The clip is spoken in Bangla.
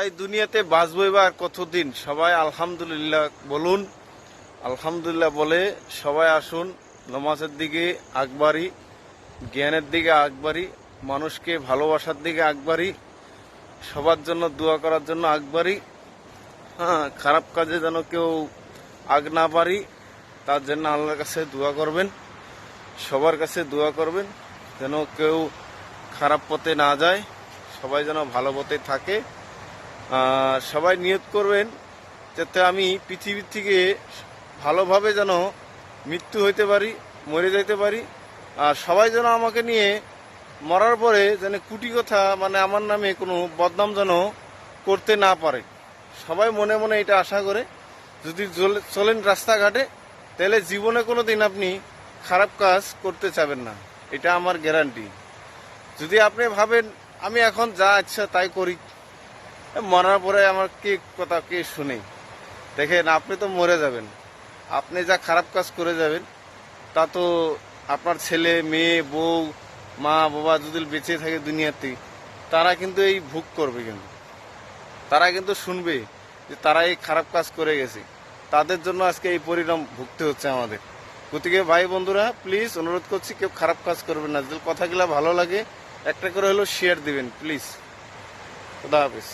এই দুনিয়াতে বাঁচবই বা আর কতদিন? সবাই আলহামদুলিল্লাহ বলুন। আলহামদুলিল্লাহ বলে সবাই আসুন নামাজের দিকে আগবাড়ি, জ্ঞানের দিকে আগবাড়ি, মানুষকে ভালোবাসার দিকে আগবাড়ি, সবার জন্য দোয়া করার জন্য আগবাড়ি। হ্যাঁ, খারাপ কাজে যেন কেউ আগ না পারি, তার জন্য আল্লাহর কাছে দোয়া করবেন, সবার কাছে দোয়া করবেন যেন কেউ খারাপ পথে না যায়, সবাই যেন ভালো পথে থাকে। সবাই নিয়ত করবেন যাতে আমি পৃথিবীর থেকে ভালোভাবে যেন মৃত্যু হইতে পারি, মরে যাইতে পারি। আর সবাই যেন আমাকে নিয়ে মরার পরে যেন কুটি কথা, মানে আমার নামে কোনো বদনাম যেন করতে না পারে। সবাই মনে মনে এটা আশা করে যদি চলেন রাস্তাঘাটে, তাহলে জীবনে কোনো দিন আপনি খারাপ কাজ করতে চাবেন না, এটা আমার গ্যারান্টি। যদি আপনি ভাবেন আমি এখন যা ইচ্ছা তাই করি, মরার পরে আমার কে কথা কে শুনে? দেখেন, আপনি তো মরে যাবেন, আপনি যা খারাপ কাজ করে যাবেন তা তো আপনার ছেলে মেয়ে বউ মা বাবা যদি বেঁচে থাকে দুনিয়াতে, তারা কিন্তু এই ভোগ করবে, কিন্তু তারা কিন্তু শুনবে যে তারা এই খারাপ কাজ করে গেছে, তাদের জন্য আজকে এই পরিণাম ভুগতে হচ্ছে আমাদের। গতিকে ভাই বন্ধুরা, প্লিজ অনুরোধ করছি কেউ খারাপ কাজ করবেন না। যদি কথাগুলো ভালো লাগে একটা করে হলেও শেয়ার দিবেন প্লিজ। খুদা হাফেজ।